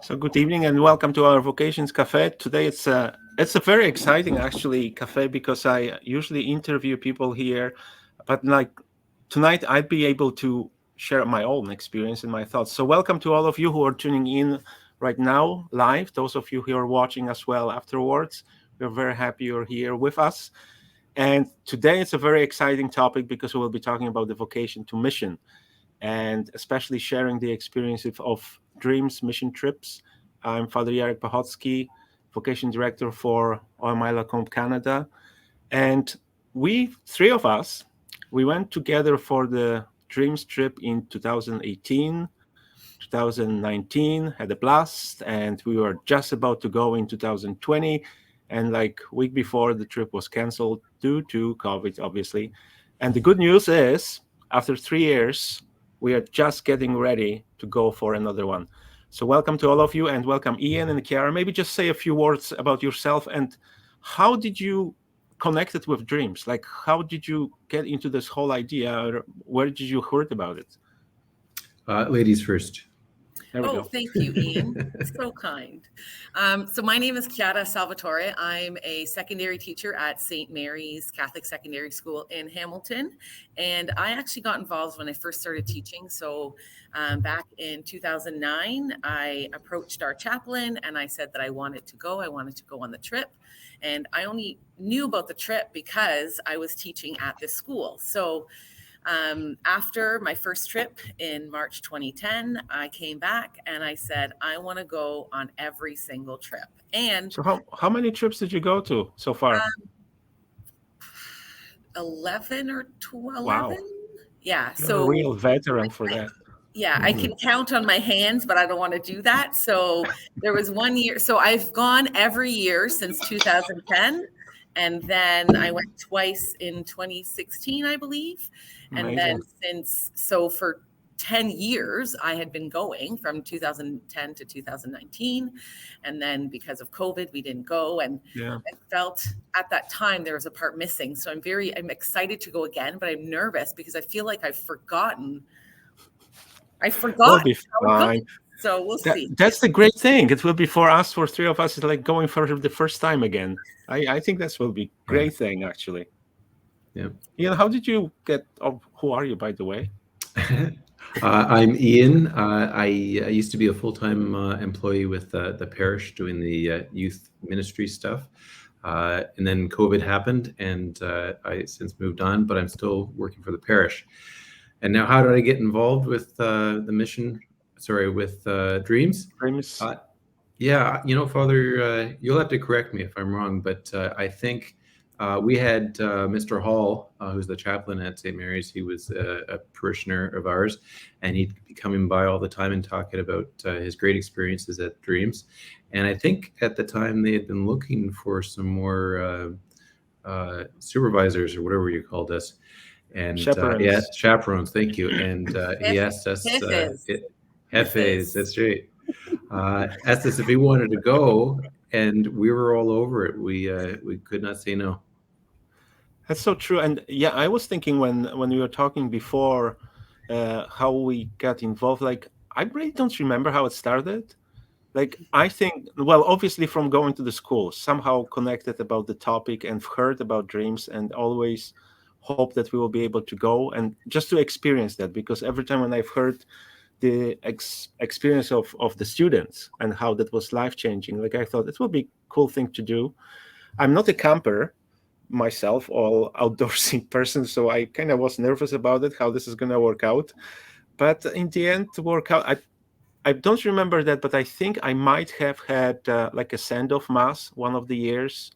So good evening and welcome to our Vocations Café. Today it's a very exciting actually cafe because I usually interview people here, but like tonight I'd be able to share my own experience and my thoughts. So welcome to all of you who are tuning in right now live. Those of you who are watching as well afterwards, we're very happy you're here with us. And today it's a very exciting topic because we'll be talking about the vocation to mission, and especially sharing the experiences of dreams mission trips. I'm Father Jarek Pachotsky, vocation director for OMILA Conv Canada. And we, three of us, we went together for the dreams trip in 2018, 2019, had a blast, and we were just about to go in 2020. And like week before, the trip was canceled due to COVID, obviously. And the good news is, after 3 years, we are just getting ready to go for another one. So welcome to all of you, and welcome Ian and Chiara. Maybe just say a few words about yourself and how did you connect it with dreams? Like, how did you get into this whole idea? Or where did you heard about it? Ladies first. There we go. Thank you, Ian. So kind. So my name is Chiara Salvatore. I'm a secondary teacher at St. Mary's Catholic Secondary School in Hamilton. And I actually got involved when I first started teaching. So back in 2009, I approached our chaplain and I said that I wanted to go on the trip. And I only knew about the trip because I was teaching at this school. So after my first trip in March 2010, I came back and I said, I want to go on every single trip. And so how many trips did you go to so far? 11 or 12. Wow. Yeah. You're so a real veteran for that. Yeah, I can count on my hands, but I don't want to do that. So there was 1 year. So I've gone every year since 2010. And then I went twice in 2016, I believe. Amazing. And then for 10 years, I had been going from 2010 to 2019. And then because of COVID, we didn't go. And I felt at that time there was a part missing. So I'm excited to go again, but I'm nervous because I feel like I've forgotten. We'll be fine. So we'll see. That's the great thing. It will be for us, for three of us, it's like going for the first time again. I think that will be a great thing, actually. Yeah. Ian, how did you get, who are you, by the way? I'm Ian. I used to be a full-time employee with the parish doing the youth ministry stuff. And then COVID happened and I since moved on, but I'm still working for the parish. And now how did I get involved with the mission? With dreams? Dreams. Father, you'll have to correct me if I'm wrong, but I think we had Mr. Hall, who's the chaplain at St. Mary's. He was a parishioner of ours, and he'd be coming by all the time and talking about his great experiences at Dreams. And I think at the time they had been looking for some more supervisors or whatever you called us. And chaperones. Chaperones, thank you. And he asked us... Cafés, that's right. Asked us if we wanted to go, and we were all over it. We could not say no. That's so true. And I was thinking when we were talking before how we got involved, like I really don't remember how it started. Like I think, well, obviously from going to the school, somehow connected about the topic and heard about dreams and always hope that we will be able to go and just to experience that, because every time when I've heard the experience of the students and how that was life-changing, like I thought it will be a cool thing to do. I'm not a camper myself or outdoorsy person, so I kind of was nervous about it, how this is going to work out. But in the end, to work out, I don't remember that, but I think I might have had like a send-off mass one of the years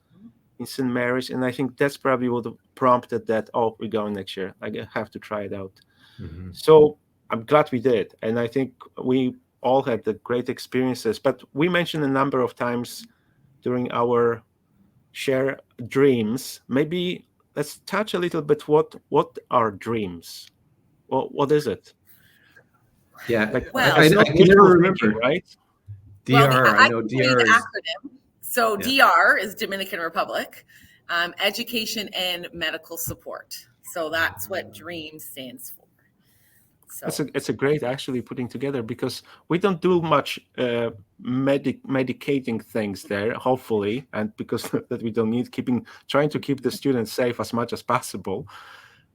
in St. Mary's, and I think that's probably what prompted that, we're going next year. I have to try it out. Mm-hmm. So I'm glad we did. And I think we all had the great experiences, but we mentioned a number of times during our share dreams. Maybe let's touch a little bit what are dreams? Well, what is it? Yeah, I can never remember, right? DR, I know DR is... acronym. So DR is Dominican Republic, education and medical support. So that's what DREAM stands for. So It's a great actually putting together, because we don't do much medicating things there, hopefully, and because that we don't need trying to keep the students safe as much as possible.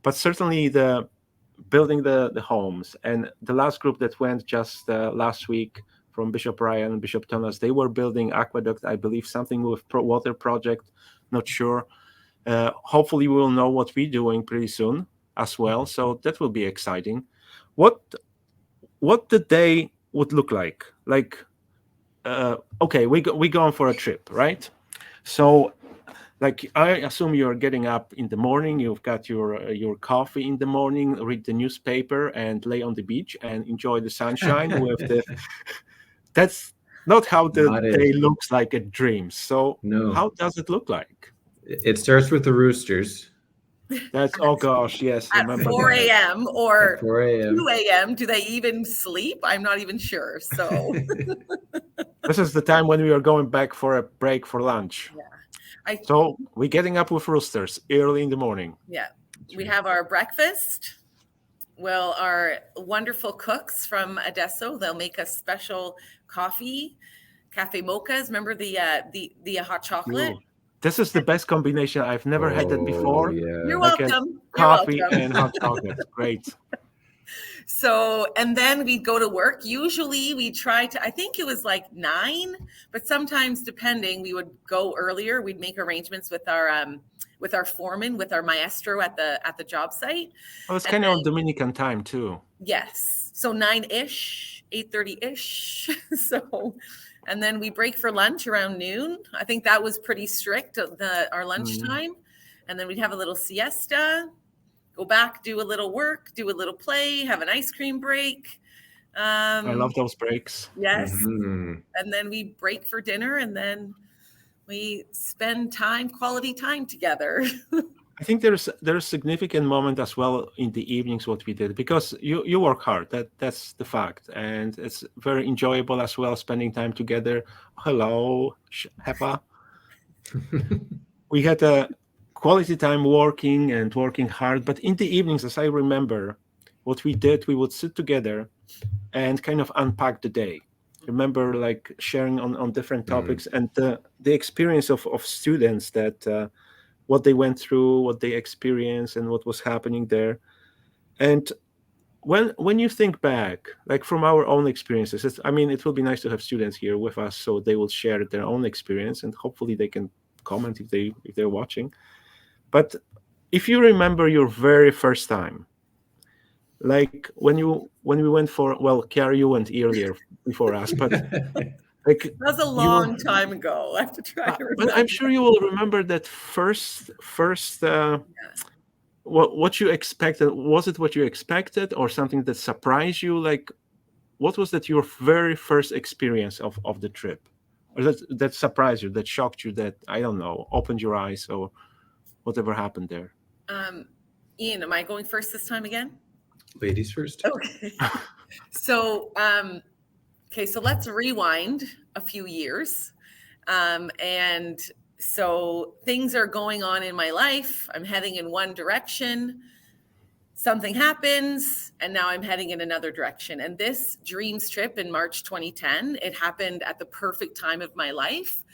But certainly the building the homes, and the last group that went just last week from Bishop Ryan and Bishop Thomas, they were building aqueduct, I believe, something with water project, not sure. Hopefully we will know what we're doing pretty soon as well, so that will be exciting. What the day would look like, okay, we going for a trip, right? So like, I assume you're getting up in the morning, you've got your coffee in the morning, read the newspaper, and lay on the beach and enjoy the sunshine with the. That's not how the Not it. day looks like at Dreams. So No. how does it look like? It starts with the roosters That's, oh gosh, yes, at remember 4 that. a.m. or at 4 a.m. 2 a.m. Do they even sleep? I'm not even sure. So This is the time when we are going back for a break for lunch. yeah, So we're getting up with roosters early in the morning. yeah, we have our breakfast. Well, our wonderful cooks from Adesso, they'll make us special coffee, cafe mochas. Remember the hot chocolate? Ooh, this is the best combination. I've never had that Oh, before. yeah. You're Like welcome. You're coffee welcome. and hot chocolate. Great. So, and then we'd go to work. Usually we try to, I think it was like 9, but sometimes depending, we would go earlier. We'd make arrangements with our foreman, with our maestro at the job site. Well, it's And kind then, of Dominican time too. yes. So 9-ish, 8:30-ish. So, and then we break for lunch around noon. I think that was pretty strict, our lunchtime. And then we'd have a little siesta, go back, do a little work, do a little play, have an ice cream break. I love those breaks. Yes. Mhm. And then we break for dinner, and then we spend quality time together. I think there's a significant moment as well in the evenings what we did, because you work hard. That's the fact, and it's very enjoyable as well spending time together. Hello, Hepa. We had a quality time working hard, but in the evenings, as I remember, what we did, we would sit together and kind of unpack the day. Remember, like sharing on different topics and the experience of students, that what they went through, what they experienced, and what was happening there. And when you think back, like from our own experiences, I mean, it will be nice to have students here with us, so they will share their own experience, and hopefully they can comment if they're watching. But if you remember your very first time, like when we went for, well, Kiara, you went earlier before us, but like That was a long time ago. I have to try to remember. but I'm sure you will remember that first what you expected. Was it what you expected, or something that surprised you? Like, what was that your very first experience of the trip, or that surprised you, that shocked you, that, I don't know, opened your eyes, or whatever happened there? Ian, am I going first this time again? Ladies first. Okay. So, so let's rewind a few years. And so things are going on in my life. I'm heading in one direction. Something happens, and now I'm heading in another direction. And this Dreams trip in March 2010, it happened at the perfect time of my life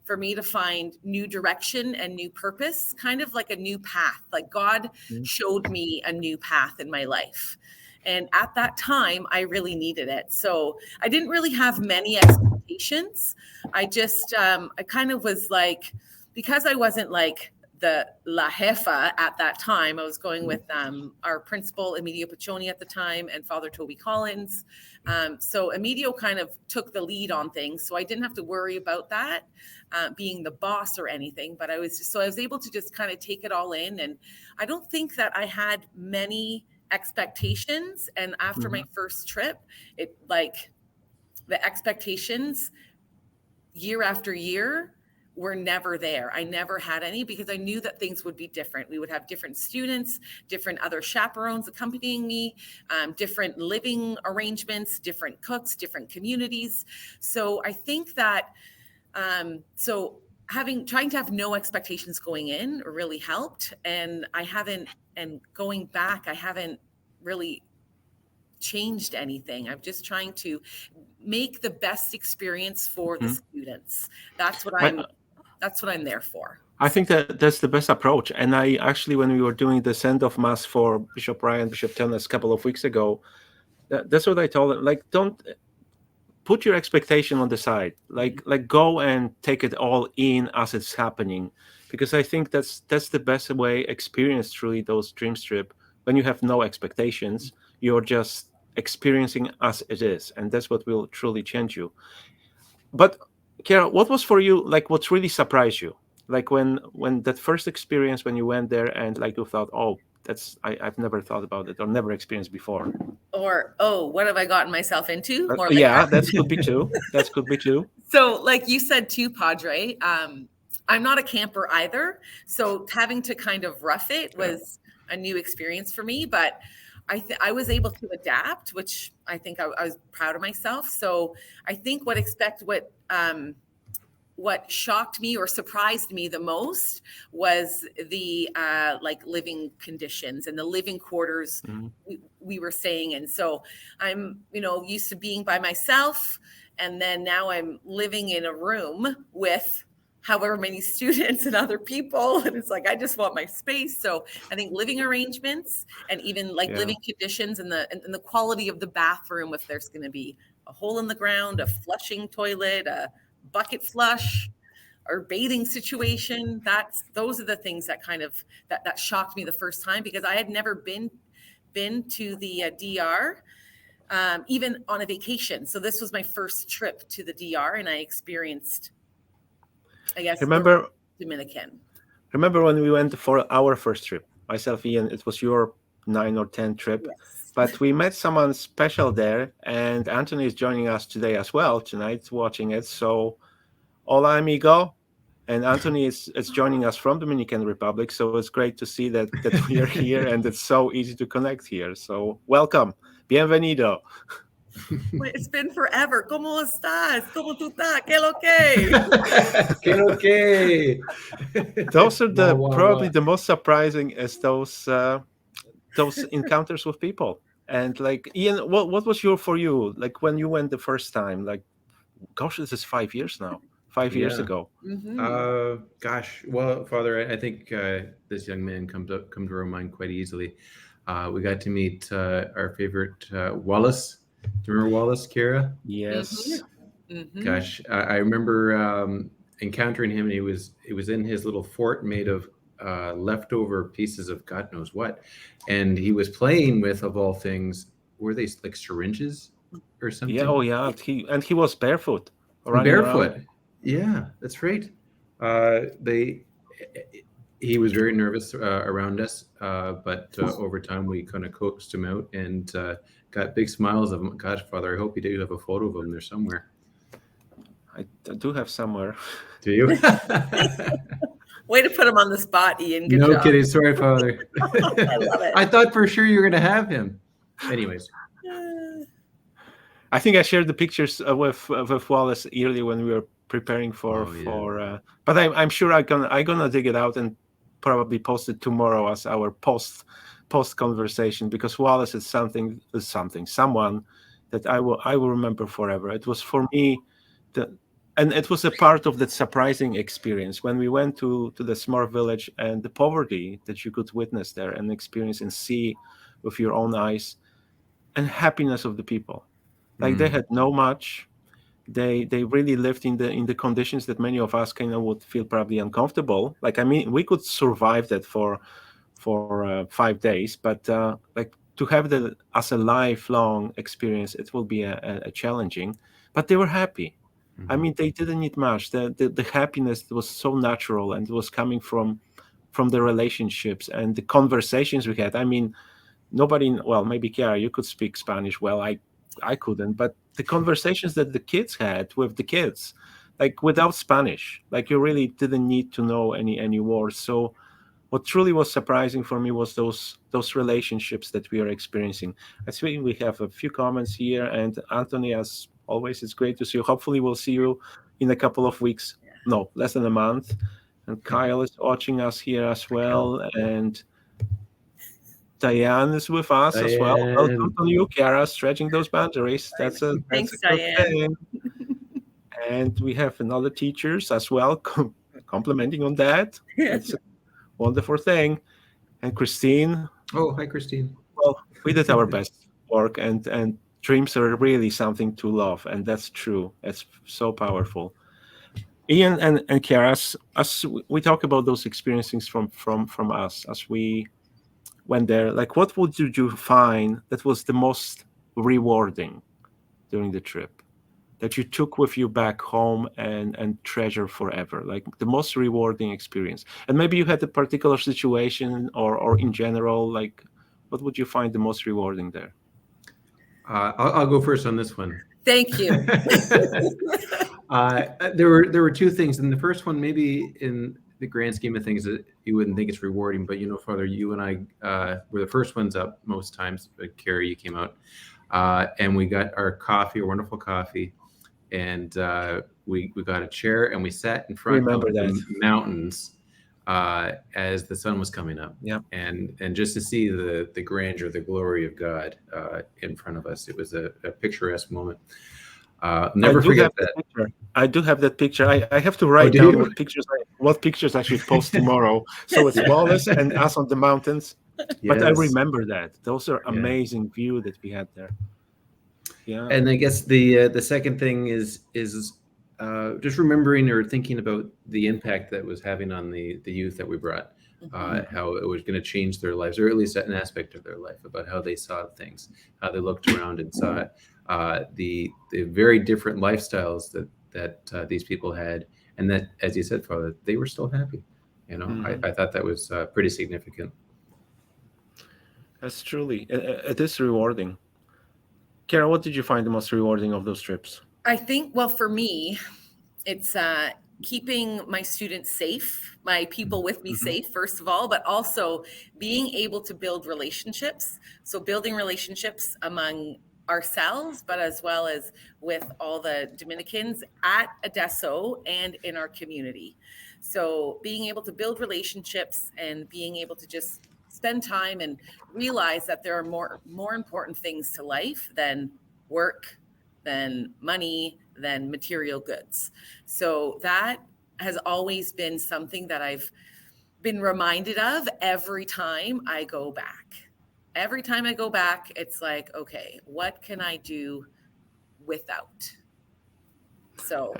for me to find new direction and new purpose, kind of like a new path. Like God showed me a new path in my life. And at that time, I really needed it. So I didn't really have many expectations. I just, I kind of was like, because I wasn't like the La Jefa at that time, I was going with our principal, Emilio Piccioni at the time, and Father Toby Collins. So Emilio kind of took the lead on things. So I didn't have to worry about that being the boss or anything, but I was able to just kind of take it all in. And I don't think that I had many expectations. And after my first trip, it like the expectations year after year were never there. I never had any, because I knew that things would be different. We would have different students, different other chaperones accompanying me, different living arrangements, different cooks, different communities. So I think that, trying to have no expectations going in really helped. And going back, I haven't really changed anything. I'm just trying to make the best experience for the students. That's what I'm there for. I think that that's the best approach. And I actually, when we were doing the send-off mass for Bishop Ryan, Bishop Tennis a couple of weeks ago, that's what I told them. Like, don't put your expectation on the side. Like go and take it all in as it's happening, because I think that's the best way experience truly those dream trip. When you have no expectations, you're just experiencing as it is, and that's what will truly change you. But Kara, what was for you, like, what really surprised you? Like when that first experience, when you went there and like you thought, oh, I've never thought about it or never experienced before. Or, oh, what have I gotten myself into? More like yeah, that could be too. That could be too. So like you said too, Padre, I'm not a camper either. So having to kind of rough it was a new experience for me, but I was able to adapt, which I think I was proud of myself. So I think what shocked me or surprised me the most was the like living conditions and the living quarters we were staying in. So I'm, used to being by myself, and then now I'm living in a room with however many students and other people. And it's like, I just want my space. So I think living arrangements and even like living conditions and the quality of the bathroom, if there's going to be a hole in the ground, a flushing toilet, a bucket flush, or bathing situation, those are the things that kind of that shocked me the first time, because I had never been to the DR, even on a vacation. So this was my first trip to the DR, and I experienced, I guess, Dominican. Remember when we went for our first trip, myself, Ian, it was your 9 or 10 trip. Yes. But we met someone special there, and Anthony is joining us today as well, tonight, watching it. So, hola, amigo. And Anthony is joining us from Dominican Republic. So it's great to see that we are here, and it's so easy to connect here. So welcome. Bienvenido. It's been forever. ¿Cómo estás? ¿Cómo tú estás? ¿Qué lo que? ¿Qué lo que? Those are probably the most surprising, as those encounters with people. And like, Ian, what was for you? Like when you went the first time, like, gosh, this is 5 years now. 5 years ago. Gosh, well, Father, I think this young man come to our mind quite easily. We got to meet our favorite Wallace. Do you remember Wallace, Kara? Yes. Gosh, I remember encountering him, and he was in his little fort made of leftover pieces of God knows what, and he was playing with, of all things, were they like syringes or something? Yeah. Oh yeah. He was barefoot. Barefoot. Around. Yeah, that's right. He was very nervous around us, but over time we kind of coaxed him out and got big smiles of him. Gosh, Father, I hope you do have a photo of him there somewhere. I do have somewhere. Do you? Way to put him on the spot, Ian. Good job. No kidding. Sorry, Father. I love it. I thought for sure you were going to have him. Anyways. I think I shared the pictures with Wallace earlier when we were preparing for. But I'm sure I'm gonna dig it out and probably post it tomorrow as our post conversation, because Wallace is someone that I will remember forever. It was for me and it was a part of that surprising experience when we went to the small village, and the poverty that you could witness there and experience and see with your own eyes, and happiness of the people. Like they had no much. They really lived in the conditions that many of us kind of would feel probably uncomfortable. Like, I mean, we could survive that for 5 days, but like to have that as a lifelong experience, it will be a challenging. But they were happy. I mean, they didn't need much. The happiness was so natural, and it was coming from the relationships and the conversations we had. I mean, maybe Kiara, you could speak Spanish well. I couldn't, but the conversations that the kids had with the kids, like without Spanish, like you really didn't need to know any words. So what truly was surprising for me was those relationships that we are experiencing. I see we have a few comments here, and Anthony, as always, it's great to see you. Hopefully we'll see you in a couple of weeks. No, less than a month. And Kyle is watching us here as well. And Diane is with us as well. Welcome Diane. to you, Chiara, stretching those boundaries. That's a Thanks, good Diane. thing. And we have another teachers as well complimenting on that. That's a wonderful thing. And Christine, Oh, hi, Christine. well, we did our best work, and dreams are really something to love, and that's true. It's so powerful. Ian and Chiara, as we talk about those experiences from us as we went there, like what would you find that was the most rewarding during the trip that you took with you back home and treasure forever, like the most rewarding experience? And maybe you had a particular situation or in general, like what would you find the most rewarding there? I'll go first on this one. Thank you. There were two things, and the first one, maybe in the grand scheme of things, you wouldn't think it's rewarding, but Father, you and I were the first ones up most times. But Carrie, you came out, and we got our coffee, our wonderful coffee, and we got a chair and we sat in front of the mountains as the sun was coming up. Yeah, and just to see the grandeur, the glory of God in front of us, it was a picturesque moment. Never forget that. Picture. I do have that picture. I have to write down what pictures I should post tomorrow. So it's Wallace and us on the mountains. Yes. But I remember that. Those are amazing view that we had there. Yeah. And I guess the second thing is just remembering or thinking about the impact that was having on the youth that we brought. How it was going to change their lives, or at least an aspect of their life, about how they saw things, how they looked around and saw it. The very different lifestyles that these people had, and that, as you said, Father, they were still happy. I thought that was pretty significant. That's truly, it is rewarding. Kara, what did you find the most rewarding of those trips? I think, well, for me, it's keeping my students safe, my people with me safe, first of all, but also being able to build relationships. So building relationships among ourselves, but as well as with all the Dominicans at Adesso and in our community. So being able to build relationships and being able to just spend time and realize that there are more important things to life than work, than money, than material goods. So that has always been something that I've been reminded of every time I go back. Every time I go back, it's like, okay, what can I do without? So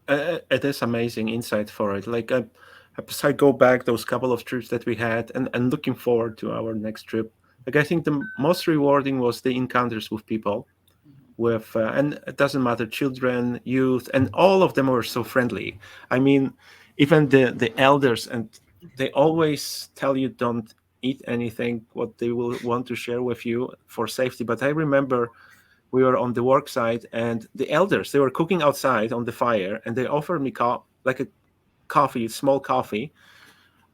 it is amazing insight for it. Like as I go back those couple of trips that we had and looking forward to our next trip, like I think the most rewarding was the encounters with people, with and it doesn't matter, children, youth, and all of them were so friendly. I mean, even the elders, and they always tell you don't eat anything what they will want to share with you for safety. But I remember we were on the work site, and the elders, they were cooking outside on the fire, and they offered me like a coffee, small coffee.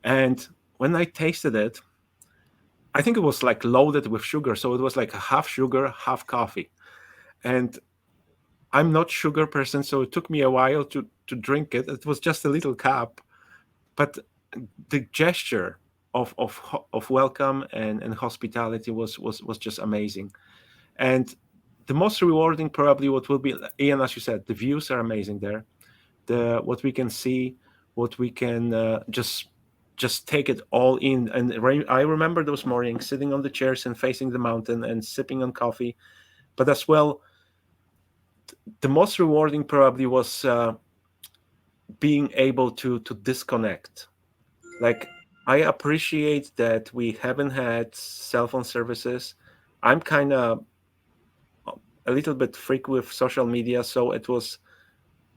And when I tasted it, I think it was like loaded with sugar, so it was like half sugar, half coffee. And I'm not sugar person, so it took me a while to drink it. It was just a little cup, but the gesture of welcome and hospitality was just amazing. And the most rewarding, probably, what will be, Ian, as you said, the views are amazing there. What we can see, what we can just take it all in. And I remember those mornings sitting on the chairs and facing the mountain and sipping on coffee. But as well, the most rewarding probably was being able to disconnect. Like, I appreciate that we haven't had cell phone services. I'm kind of a little bit freak with social media, so it was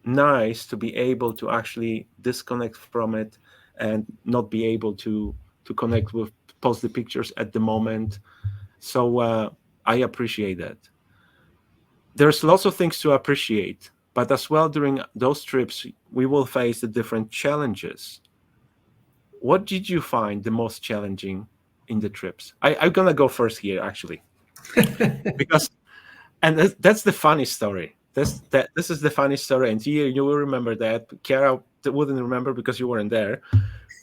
nice to be able to actually disconnect from it and not be able to connect with, post the pictures at the moment. So I appreciate that. There's lots of things to appreciate, but as well, during those trips, we will face the different challenges. What did you find the most challenging in the trips? I'm going to go first here, actually, because, and that's the funny story. This is the funny story, and you will remember that. Chiara wouldn't remember because you weren't there.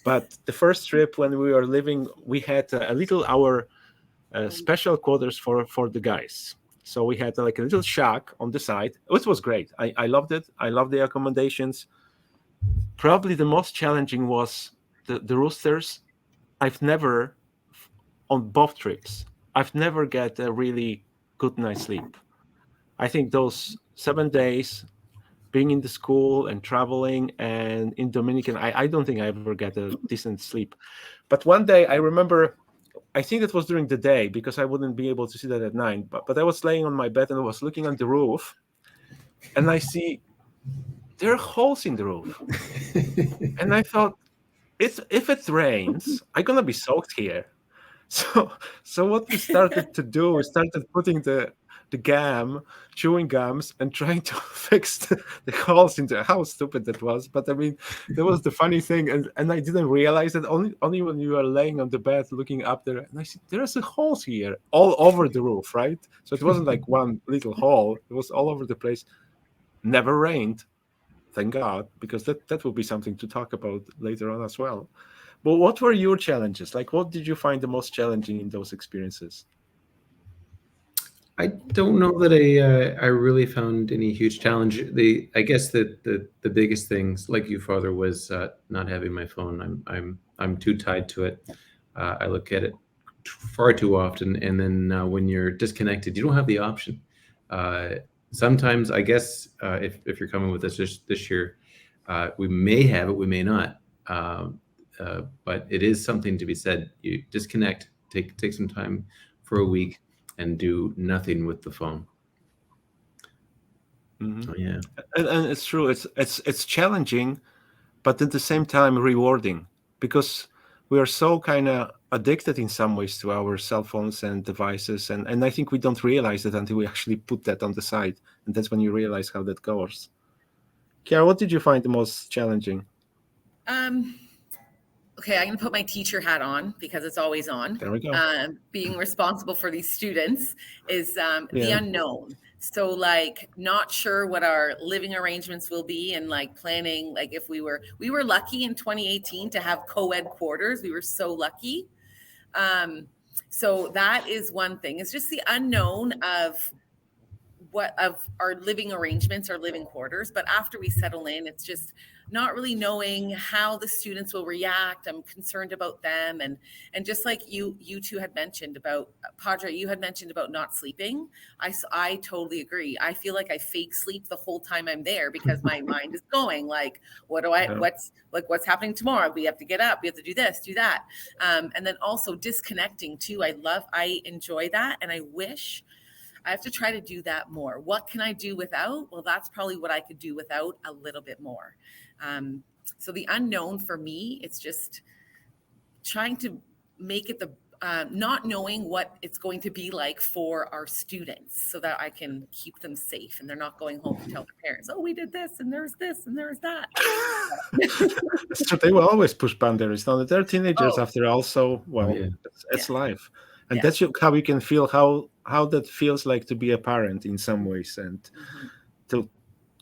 But the first trip when we were living, we had our special quarters for the guys. So we had like a little shack on the side, which was great. I loved it. I loved the accommodations. Probably the most challenging was the roosters. I've never, on both trips, I've never get a really good night's sleep. I think those 7 days being in the school and traveling and in Dominican, I don't think I ever get a decent sleep. But one day I remember, I think it was during the day because I wouldn't be able to see that at night. But I was laying on my bed and I was looking on the roof, and I see there are holes in the roof, and I thought, it's if it rains, I'm gonna be soaked here. So so what we started to do, we started putting the gum, chewing gums, and trying to fix the holes into how stupid that was. But I mean, that was the funny thing, and I didn't realize that only when you are laying on the bed looking up there, and I see there's a holes here all over the roof, right? So it wasn't like one little hole; it was all over the place. Never rained, thank God, because that will be something to talk about later on as well. But what were your challenges? Like, what did you find the most challenging in those experiences? I don't know that I really found any huge challenge. I guess that the biggest things, like you, Father, was not having my phone. I'm too tied to it. I look at it far too often, and then when you're disconnected, you don't have the option. Uh, Sometimes, I guess, if you're coming with us this year, we may have it, we may not. But it is something to be said. You disconnect, take some time for a week, and do nothing with the phone. Hmm. So yeah, And it's true. It's challenging, but at the same time rewarding because we are so kind of addicted in some ways to our cell phones and devices, and I think we don't realize it until we actually put that on the side, and that's when you realize how that goes. Kiara, what did you find the most challenging? Um, okay, I'm going to put my teacher hat on because it's always on. There we go. Being responsible for these students is the Yeah. unknown. So, like, not sure what our living arrangements will be, and like planning, like if we were lucky in 2018 to have co-ed quarters. We were so lucky. Um, so that is one thing. It's just the unknown of what of our living arrangements, our living quarters. But after we settle in, it's just not really knowing how the students will react. I'm concerned about them, and just like you two had mentioned about Padre, you had mentioned about not sleeping. I totally agree. I feel like I fake sleep the whole time I'm there because my mind is going like, Yeah. what's happening tomorrow? We have to get up. We have to do this, do that, and then also disconnecting too. I enjoy that, and I wish I have to try to do that more. What can I do without? Well, that's probably what I could do without a little bit more. Um, so the unknown for me, it's just trying to make it the not knowing what it's going to be like for our students so that I can keep them safe and they're not going home to tell their parents, oh, we did this and there's that. So they will always push boundaries. Now they're teenagers Oh, after all, so oh well, yeah. it's yeah, life, and yeah. that's how you can feel how that feels like to be a parent in some ways, and Mm-hmm. to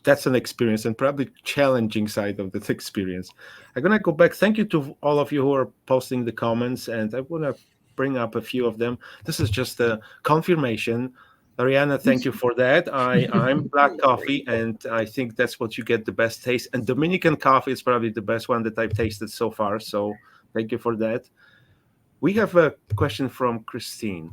that's an experience and probably challenging side of that experience. Yeah. I'm gonna go back. Thank you to all of you who are posting the comments, and I want to bring up a few of them. This is just a confirmation. Ariana, thank you for that. I'm black No coffee, worries. and I think that's what you get the best taste. And Dominican coffee is probably the best one that I've tasted so far. So thank you for that. We have a question from Christine.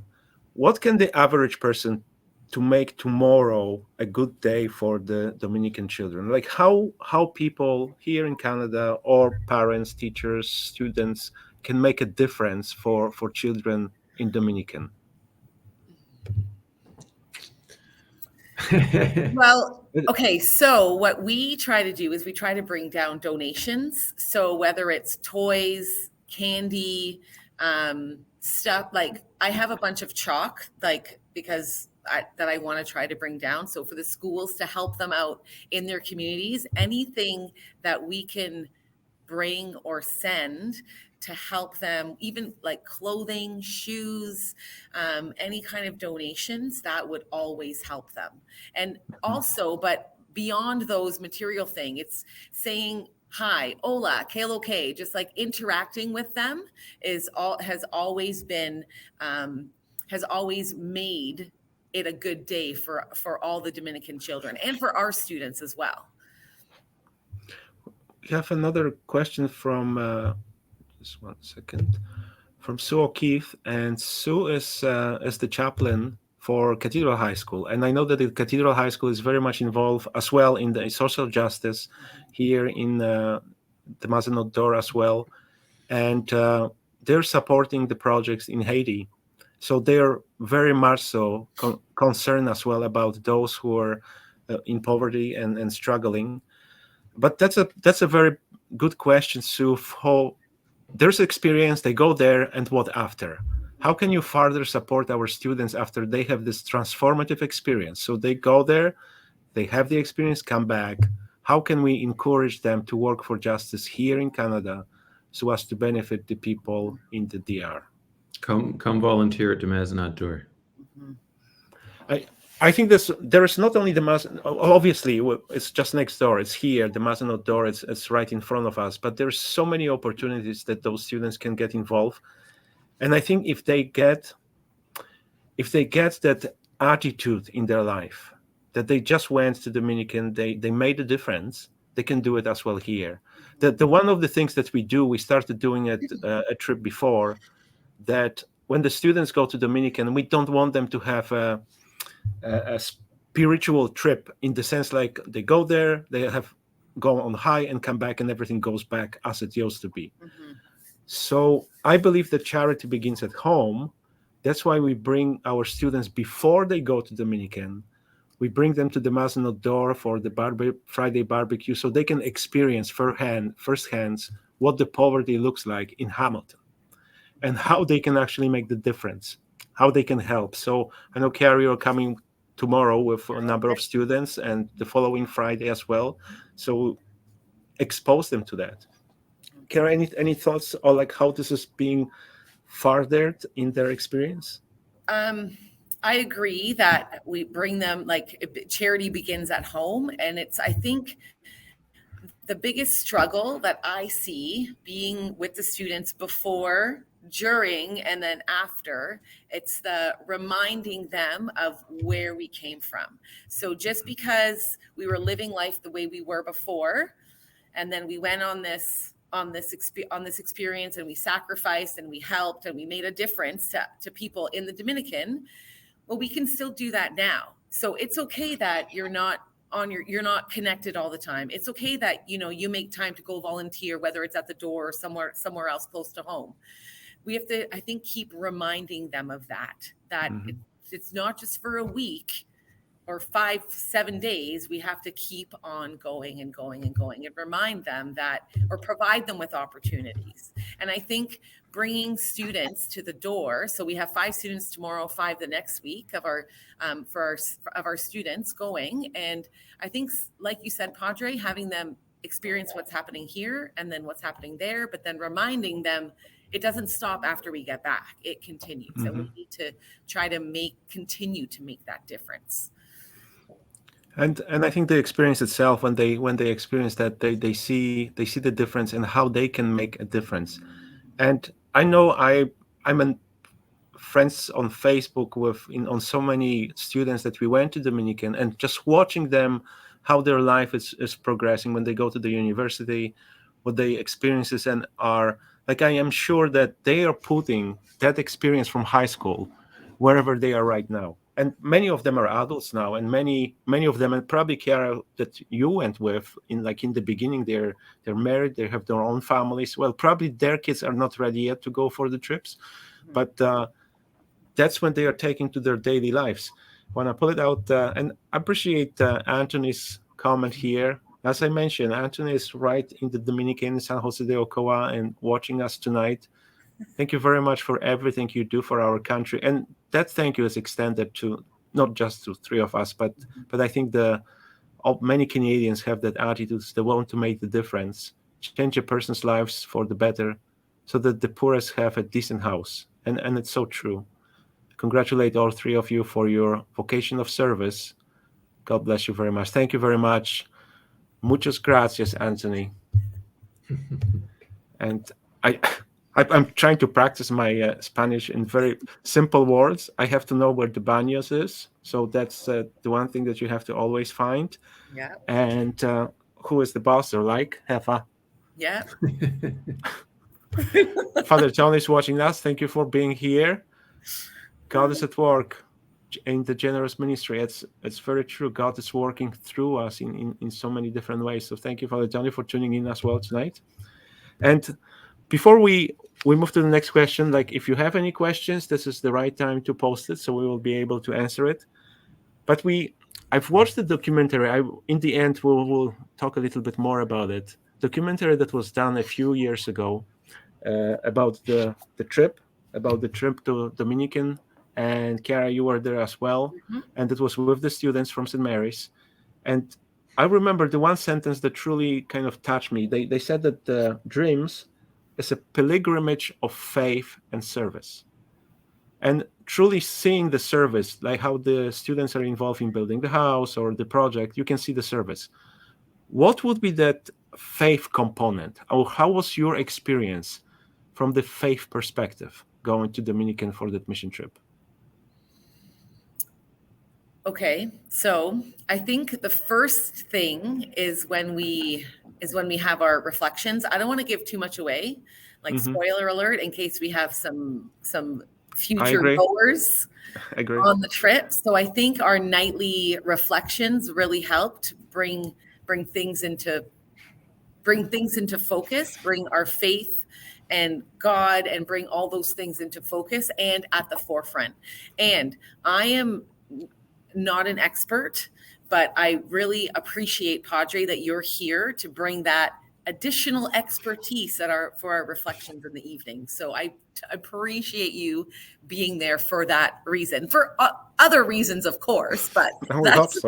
What can the average person to make tomorrow a good day for the Dominican children? Like how people here in Canada or parents, teachers, students can make a difference for children in Dominican. Well, okay. So what we try to do is we try to bring down donations. So whether it's toys, candy, stuff like I have a bunch of chalk, like because that I want to try to bring down. So for the schools to help them out in their communities, anything that we can bring or send to help them, even like clothing, shoes, any kind of donations, that would always help them. And also, but beyond those material thing, it's saying hi, hola, que lo que, just like interacting with them is all has always been has always made it a good day for all the Dominican children and for our students as well. We have another question from just one second, from Sue O'Keefe, and Sue is the chaplain for Cathedral High School, and I know that the Cathedral High School is very much involved as well in the social justice here in the Mazenot Dor as well, and they're supporting the projects in Haiti. So they're very much so concerned as well about those who are in poverty and struggling. But that's a very good question, Sue. How there's experience, they go there, and what after? How can you further support our students after they have this transformative experience? So they go there, they have the experience, come back. How can we encourage them to work for justice here in Canada so as to benefit the people in the DR? Come volunteer at the Mazenot Door. I think there is not only the obviously it's just next door, it's here, the Mazenot Door, it's right in front of us, but there's so many opportunities that those students can get involved. And I think if they get that attitude in their life, that they just went to Dominican, they made a difference, they can do it as well here. The one of the things that we started doing at a trip before, that when the students go to Dominican, we don't want them to have a spiritual trip in the sense like they go there, they have go on high and come back and everything goes back as it used to be. So I believe that charity begins at home. That's why we bring our students before they go to Dominican. We bring them to the Mazenot Door for the Friday barbecue so they can experience firsthand what the poverty looks like in Hamilton and how they can actually make the difference, how they can help. So I know, Carrie, you're coming tomorrow with a number of students and the following Friday as well. So expose them to that. Carrie, any thoughts or like how this is being furthered in their experience? I agree that we bring them, like, charity begins at home. And I think the biggest struggle that I see being with the students before, during, and then after, it's the reminding them of where we came from. So just because we were living life the way we were before, and then we went on this experience and we sacrificed and we helped and we made a difference to people in the Dominican, well, we can still do that now. So it's okay that you're not connected all the time. It's okay that, you make time to go volunteer, whether it's at the door or somewhere else close to home. We have to, I think, keep reminding them of that it's not just for a week or 5-7 days. We have to keep on going and going and going and remind them that, or provide them with opportunities. And I think bringing students to the door. So we have 5 students tomorrow, 5 the next week of our students going. And I think, like you said, Padre, having them experience what's happening here and then what's happening there, but then reminding them it doesn't stop after we get back. It continues. And we need to try to continue to make that difference. And I think the experience itself, when they experience that, they see the difference and how they can make a difference. And I know I'm in friends on Facebook on so many students that we went to Dominican, and just watching them, how their life is progressing when they go to the university, what they experiences and are like. I am sure that they are putting that experience from high school wherever they are right now. And many of them are adults now, and many of them, and probably Chiara that you went with in the beginning, they're married, they have their own families. Well, probably their kids are not ready yet to go for the trips, but that's when they are taking to their daily lives. When I pull it out, and I appreciate Anthony's comment here. As I mentioned, Anthony is right in the Dominican, San Jose de Ocoa, and watching us tonight. Thank you very much for everything you do for our country. And that thank you is extended to not just to 3 of us, but I think many Canadians have that attitude. They want to make the difference, change a person's lives for the better, so that the poorest have a decent house. And it's so true. Congratulate all 3 of you for your vocation of service. God bless you very much. Thank you very much. Muchas gracias, Anthony. And I'm trying to practice my Spanish in very simple words. I have to know where the baños is. So that's the one thing that you have to always find. Yeah. And who is the boss? Or like, Hefa. Yeah. Father John is watching us. Thank you for being here. God is at work in the generous ministry. It's very true. God is working through us in so many different ways. So thank you, Father Johnny, for tuning in as well tonight. And before we move to the next question, like if you have any questions, this is the right time to post it, so we will be able to answer it. But I've watched the documentary. In the end, we'll talk a little bit more about it. Documentary that was done a few years ago about the trip to Dominican, and Chiara, you were there as well, and it was with the students from St. Mary's. And I remember the one sentence that truly kind of touched me. They said that the dreams is a pilgrimage of faith and service. And truly seeing the service, like how the students are involved in building the house or the project, you can see the service. What would be that faith component? Or how was your experience from the faith perspective going to Dominican for that mission trip? Okay, so I think the first thing is when we have our reflections. I don't want to give too much away, like spoiler alert, in case we have some future goers on the trip. So I think our nightly reflections really helped bring things into focus, bring our faith and God, and bring all those things into focus and at the forefront. And I am not an expert, but I really appreciate, Padre, that you're here to bring that additional expertise for our reflections in the evening. So I appreciate you being there for that reason, for other reasons, of course, but that's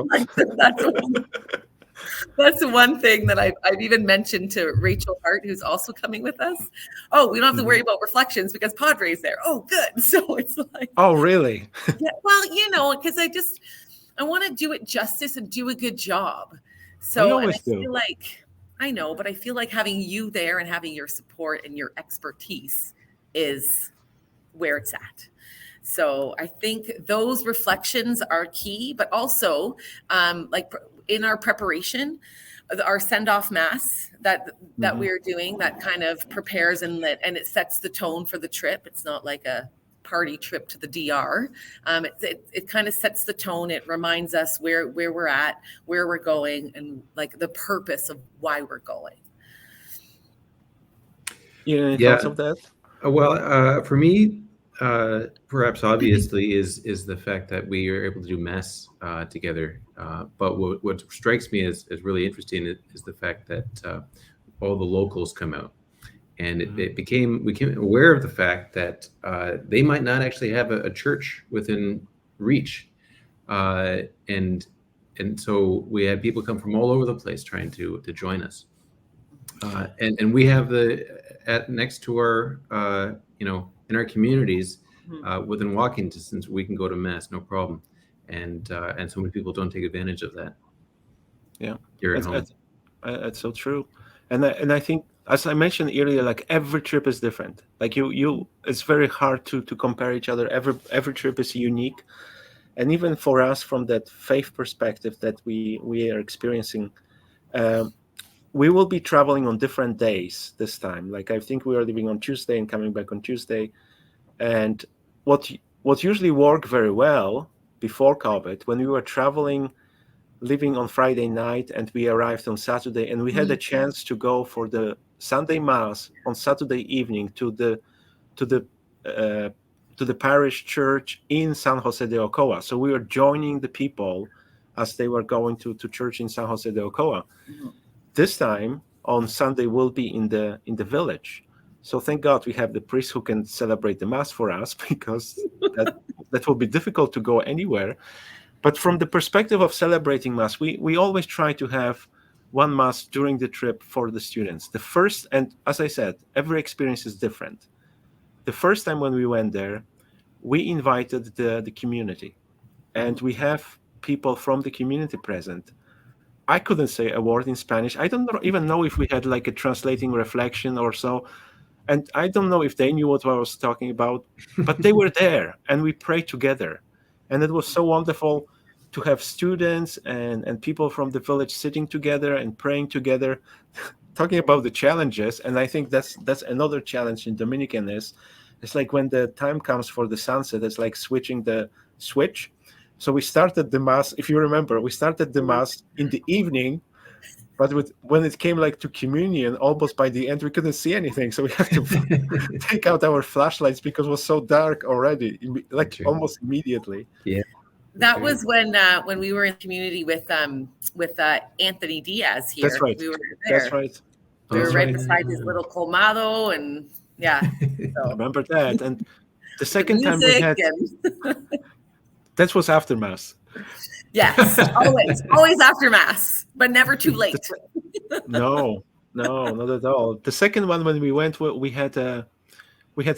one thing that I've even mentioned to Rachel Hart, who's also coming with us. Oh, we don't have to worry about reflections because Padre's there. Oh, good. So it's like, oh, really? Yeah, well, because I want to do it justice and do a good job. So I feel like, I know, but I feel like having you there and having your support and your expertise is where it's at. So I think those reflections are key, but also like in our preparation, our send-off mass that we're doing, that kind of prepares and it sets the tone for the trip. It's not like a party trip to the DR. It kind of sets the tone. It reminds us where we're at, where we're going, and like the purpose of why we're going. Any thoughts of that? Well, for me, perhaps obviously is the fact that we are able to do mass together. But what strikes me as really interesting is the fact that all the locals come out. And we became aware of the fact that they might not actually have a church within reach, and so we had people come from all over the place trying to join us, and we have next to our in our communities within walking distance we can go to mass no problem, and so many people don't take advantage of that. Yeah, here at home. That's so true, and I think, as I mentioned earlier, like every trip is different. Like it's very hard to compare each other. Every trip is unique, and even for us, from that faith perspective that we are experiencing, we will be traveling on different days this time. Like I think we are leaving on Tuesday and coming back on Tuesday, and what usually worked very well before COVID, when we were traveling, leaving on Friday night, and we arrived on Saturday, and we had a chance to go for the Sunday Mass on Saturday evening to the parish church in San Jose de Ocoa. So we were joining the people as they were going to church in San Jose de Ocoa. This time on Sunday we'll be in the village. So thank God we have the priest who can celebrate the Mass for us, because that will be difficult to go anywhere. But from the perspective of celebrating Mass, we always try to have one Mass during the trip for the students. The first, and as I said, every experience is different. The first time when we went there, we invited the community, and we have people from the community present. I couldn't say a word in Spanish. I don't even know if we had like a translating reflection or so. And I don't know if they knew what I was talking about, but they were there and we prayed together. And it was so wonderful to have students and people from the village sitting together and praying together, talking about the challenges. And I think that's another challenge in Dominican is it's like when the time comes for the sunset, it's like switching the switch. So we started the mass, if you remember, we started the mass in the evening, but when it came like to communion, almost by the end, we couldn't see anything. So we have to take out our flashlights because it was so dark already, like True. almost immediately. Yeah. That was when we were in community with Anthony Diaz here. That's right. We were there. That's right. We were That's right right. beside his little colmado, and yeah. So, Remember that. And the the second time we music had, and that was after mass. yes, always after mass, but never too late. No, not at all. The second one when we went, we had a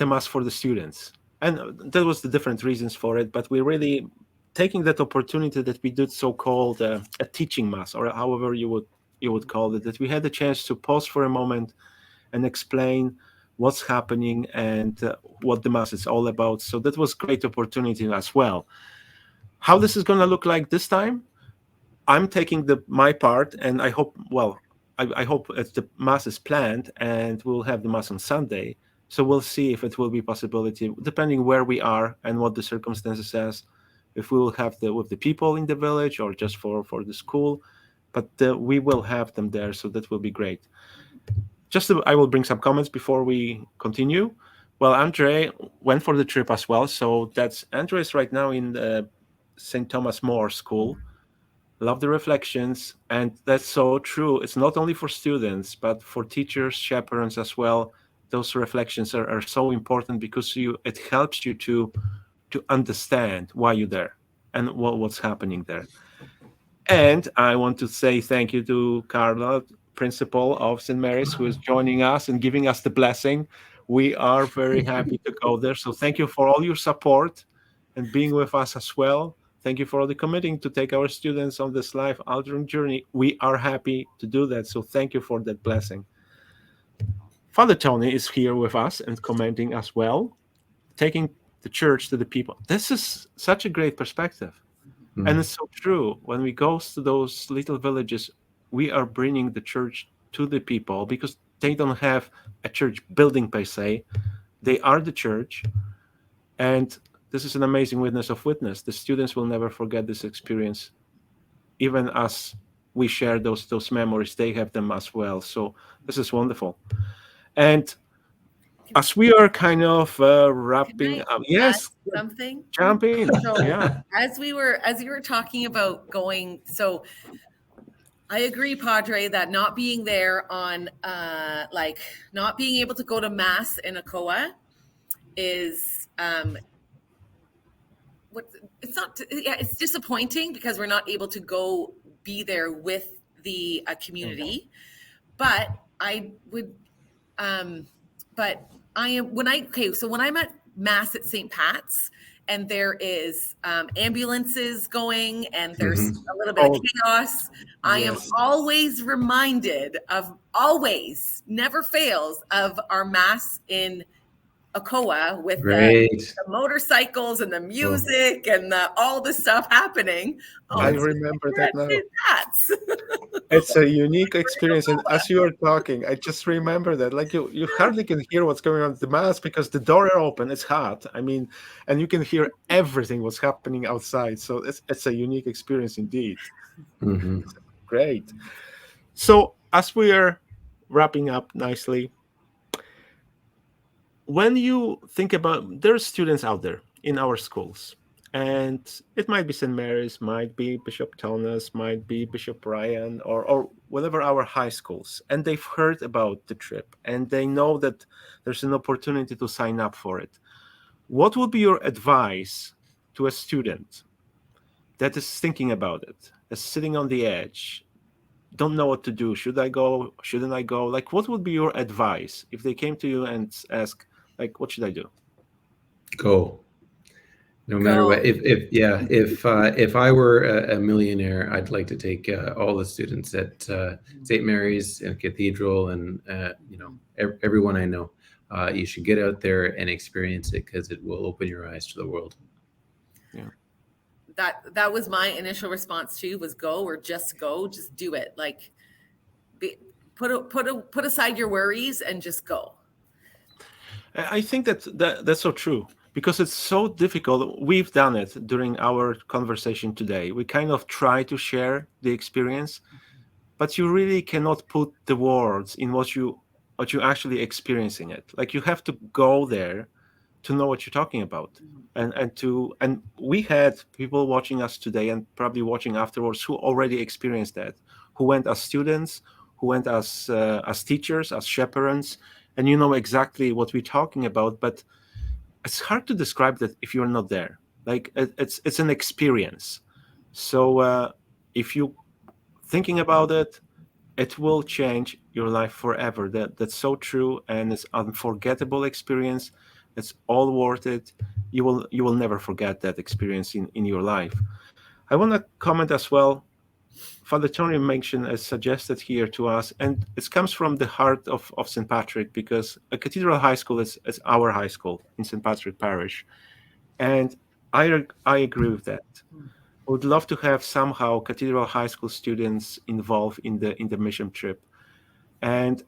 mass for the students, and that was the different reasons for it. But we really taking that opportunity that we did so-called a teaching mass, or however you would call it, that we had the chance to pause for a moment and explain what's happening and what the mass is all about. So that was great opportunity as well. How this is going to look like this time, I'm taking my part, and I hope, I hope the mass is planned and we'll have the mass on Sunday. So we'll see if it will be possibility, depending where we are and what the circumstances says, if we will have with the people in the village or just for the school, but we will have them there. So that will be great. I will bring some comments before we continue. Well, Andre went for the trip as well. So Andre is right now in the St. Thomas More School. Love the reflections, and that's so true. It's not only for students, but for teachers, chaperones as well. Those reflections are so important because it helps you to understand why you're there and what's happening there. And I want to say thank you to Carla, principal of St. Mary's, who is joining us and giving us the blessing. We are very happy to go there. So thank you for all your support and being with us as well. Thank you for all the committing to take our students on this life-altering journey. We are happy to do that. So thank you for that blessing. Father Tony is here with us and commenting as well, taking the church to the people. This is such a great perspective. And it's so true. When we go to those little villages, we are bringing the church to the people because they don't have a church building per se. They are the church. And this is an amazing witness. The students will never forget this experience. Even as we share those memories, they have them as well. So this is wonderful. And as we are kind of wrapping up, yes, something. Jump in. So Yeah. as you were talking about going, so I agree, Padre, that not being there on not being able to go to mass in Ocoa is it's disappointing because we're not able to go be there with the community. But I would but I am when I'm at mass at St. Pat's and there is ambulances going and there's a little bit of chaos, I am always reminded never fails of our mass in Ocoa with the motorcycles and the music and all the stuff happening. I remember that now. It's a unique experience. And as you are talking, I just remember that like you hardly can hear what's going on at the mass because the door are open. It's hot. I mean, and you can hear everything what's happening outside. So it's a unique experience indeed. Great. So as we are wrapping up nicely, when you think about, there are students out there in our schools, and it might be St. Mary's, might be Bishop Thomas, might be Bishop Ryan, or whatever our high schools, and they've heard about the trip, and they know that there's an opportunity to sign up for it. What would be your advice to a student that is thinking about it, is sitting on the edge, don't know what to do? Should I go? Shouldn't I go? Like, what would be your advice if they came to you and ask, like, what should I do? Go. No matter what. If I were a millionaire, I'd like to take all the students at St. Mary's and Cathedral and everyone I know. you should get out there and experience it, because it will open your eyes to the world. Yeah. That was my initial response too, was go just do it. Like, put aside your worries and just go. I think that's so true, because it's so difficult. We've done it during our conversation today. We kind of try to share the experience, but you really cannot put the words in what you actually experiencing it. Like, you have to go there to know what you're talking about. And we had people watching us today and probably watching afterwards who already experienced that, who went as students, who went as teachers, as chaperones, and you know exactly what we're talking about. But it's hard to describe that if you're not there. Like, it's an experience. So if you thinking about it, it will change your life forever. That's so true, and it's unforgettable experience. It's all worth it. You will never forget that experience in your life. I want to comment as well. Father Tony mentioned, as suggested here to us, and it comes from the heart of St. Patrick, because a cathedral high school is our high school in St. Patrick Parish, and I agree with that. I would love to have somehow cathedral high school students involved in the mission trip. And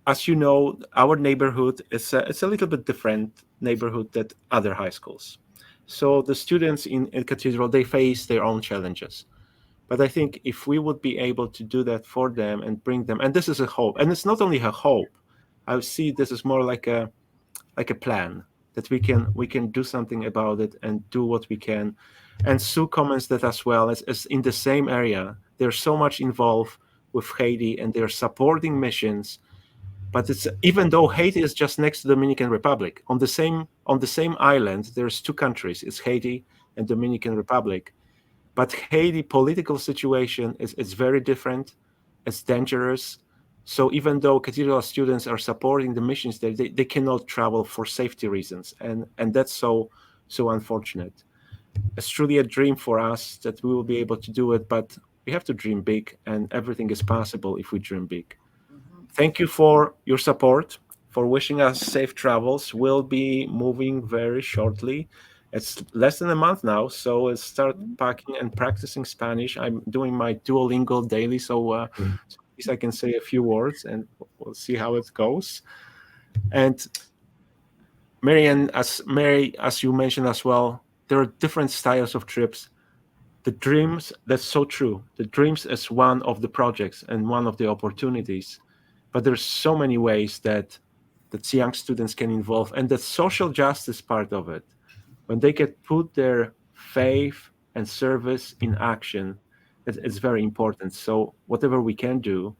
as you know, our neighborhood it's a little bit different neighborhood than other high schools. So the students in cathedral, they face their own challenges. But I think if we would be able to do that for them and bring them, and this is a hope, and it's not only a hope, I see this is more like a plan, that we can do something about it and do what we can. And Sue comments that as well, as in the same area, there's so much involved with Haiti, and they're supporting missions. But it's, even though Haiti is just next to Dominican Republic, on the same island, there's two countries. It's Haiti and Dominican Republic. But Haiti political situation is very different. It's dangerous. So even though cathedral students are supporting the missions there, they cannot travel for safety reasons, and that's so unfortunate. It's truly a dream for us that we will be able to do it, but we have to dream big, and everything is possible if we dream big. Thank you for your support, for wishing us safe travels. We'll be moving very shortly. It's less than a month now, so I'll start packing and practicing Spanish. I'm doing my Duolingo daily, so at least I can say a few words, and we'll see how it goes. And Mary, as you mentioned as well, there are different styles of trips. The dreams, that's so true. The dreams is one of the projects and one of the opportunities, but there's so many ways that young students can involve, and the social justice part of it, when they can put their faith and service in action, it's very important. So whatever we can do,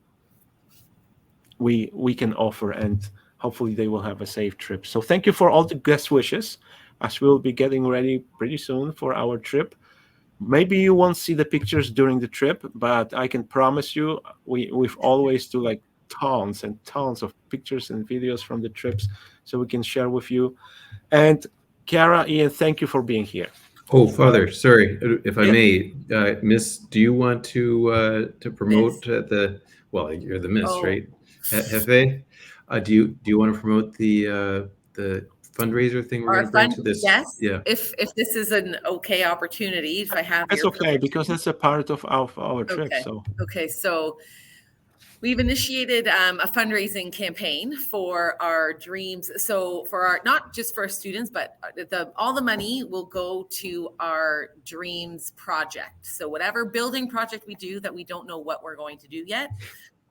we can offer, and hopefully they will have a safe trip. So thank you for all the guest wishes, as we'll be getting ready pretty soon for our trip. Maybe you won't see the pictures during the trip, but I can promise you we've always do like tons and tons of pictures and videos from the trips, so we can share with you. And Chiara, Ian, thank you for being here. Oh, Father, sorry, if I may, Miss, do you want to promote the? Well, you're the Miss, right? Café. Do you want to promote the fundraiser thing we're going to bring to this? Yes. Yeah. If this is an okay opportunity, if I have That's your okay, permission. because that's a part of our trip. Okay. So we've initiated a fundraising campaign for our dreams. So for our, not just for our students, but all the money will go to our dreams project. So whatever building project we do that we don't know what we're going to do yet,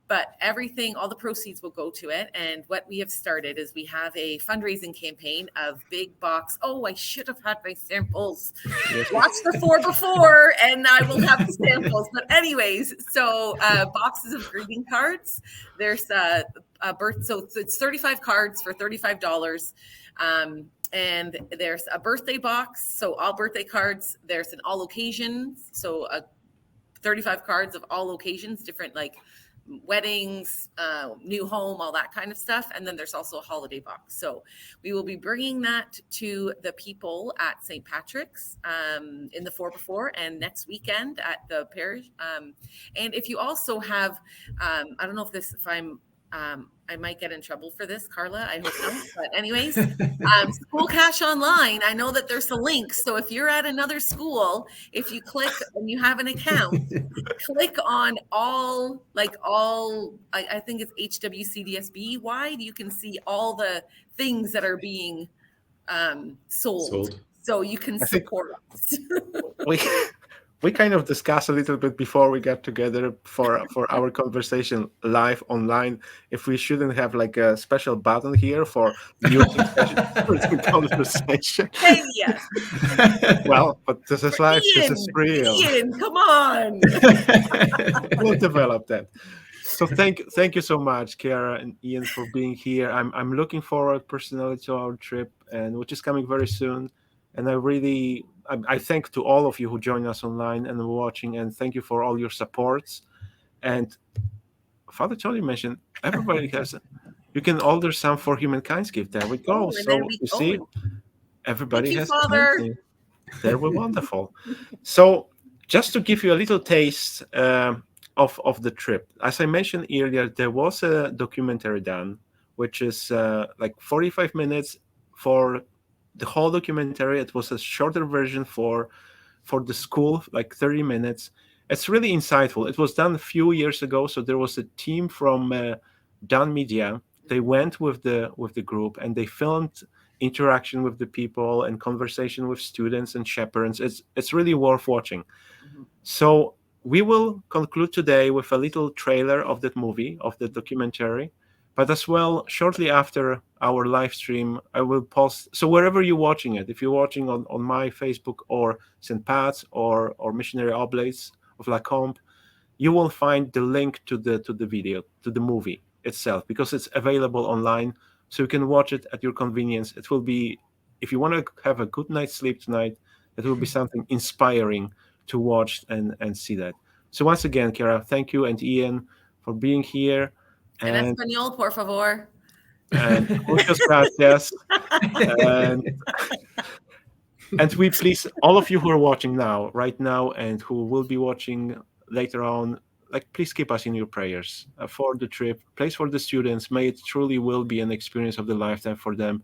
but everything, all the proceeds will go to it. And what we have started is we have a fundraising campaign of big box. Oh, I should have had my samples. Watch the 4 before, and I will have the samples. But anyways, so boxes of greeting cards. There's a birth. So it's 35 cards for $35. And there's a birthday box. So all birthday cards. There's an all occasions. So 35 cards of all occasions, different like weddings, new home, all that kind of stuff. And then there's also a holiday box. So we will be bringing that to the people at St. Patrick's in the 4 before and next weekend at the parish. And if you also have, I don't know if I'm I might get in trouble for this, Carla. I hope not. But anyways, School Cash Online. I know that there's a link. So if you're at another school, if you click and you have an account, click on I think it's HWCDSB wide. You can see all the things that are being sold. So you can support us. We kind of discussed a little bit before we got together for our conversation live online if we shouldn't have like a special button here for muting the conversation. Hey, yes. Well, but this is live. This is real. Ian, come on. We'll develop that. So thank you so much, Kiara and Ian, for being here. I'm looking forward personally to our trip, and which is coming very soon. And I thank to all of you who join us online and watching, and thank you for all your supports. And Father Tony mentioned everybody you can order some for Humankind's gift. There we go. So you see, everybody has something. They were wonderful. So just to give you a little taste of the trip, as I mentioned earlier, there was a documentary done, which is like 45 minutes for the whole documentary. It was a shorter version for the school, like 30 minutes. It's really insightful. It was done a few years ago, so there was a team from Dun Media. They went with the group and they filmed interaction with the people and conversation with students and chaperones. It's really worth watching. Mm-hmm. So we will conclude today with a little trailer of that movie, of the documentary. But as well, shortly after our live stream, I will post. So wherever you're watching it, if you're watching on my Facebook or St. Pat's or Missionary Oblates of Lacombe, you will find the link to the video, to the movie itself, because it's available online. So you can watch it at your convenience. It will be, if you want to have a good night's sleep tonight, it will be something inspiring to watch and see that. So once again, Kiara, thank you, and Ian, for being here. En español, por favor. And muchas gracias. And we please, all of you who are watching right now, and who will be watching later on, like, please keep us in your prayers for the trip, please, for the students. May it truly will be an experience of the lifetime for them.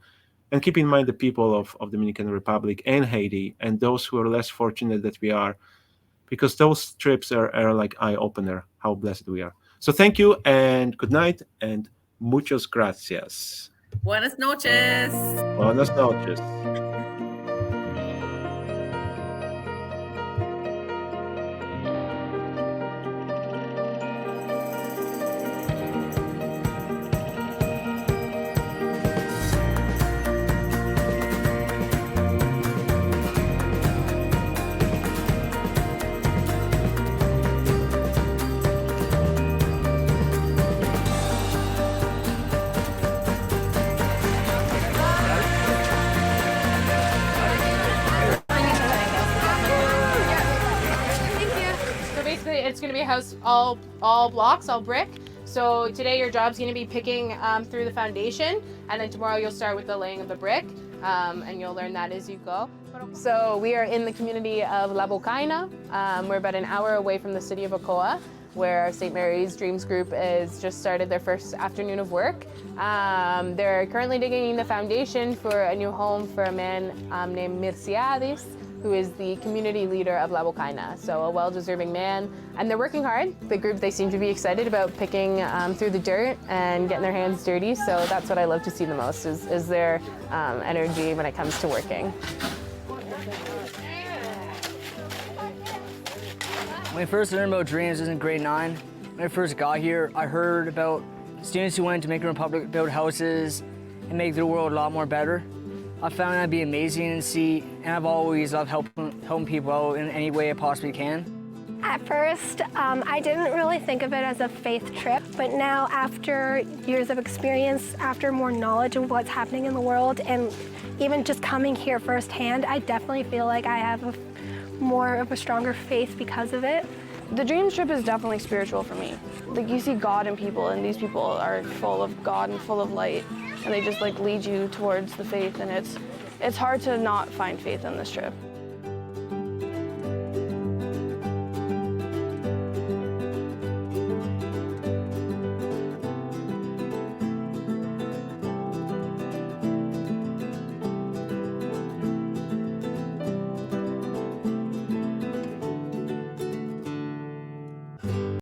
And keep in mind the people of Dominican Republic and Haiti, and those who are less fortunate that we are, because those trips are like eye-opener, how blessed we are. So thank you, and good night, and muchas gracias. Buenas noches. Buenas noches. It's going to be a house all blocks, all brick. So today your job's going to be picking through the foundation, and then tomorrow you'll start with the laying of the brick, and you'll learn that as you go. So we are in the community of La Vocaina. We're about an hour away from the city of Ocoa, where our St. Mary's Dreams group has just started their first afternoon of work. They're currently digging the foundation for a new home for a man named Mirciades, who is the community leader of La Vocaina, so a well-deserving man. And they're working hard. The group, they seem to be excited about picking through the dirt and getting their hands dirty, so that's what I love to see the most, is their energy when it comes to working. When I first learned about Dreams was in grade 9. When I first got here, I heard about students who went to Dominican Republic build houses and make the world a lot more better. I found that to be amazing and I've always loved helping people out in any way I possibly can. At first, I didn't really think of it as a faith trip, but now after years of experience, after more knowledge of what's happening in the world, and even just coming here firsthand, I definitely feel like I have more of a stronger faith because of it. The Dreams trip is definitely spiritual for me. Like, you see God in people, and these people are full of God and full of light, and they just like lead you towards the faith, and it's hard to not find faith in this trip.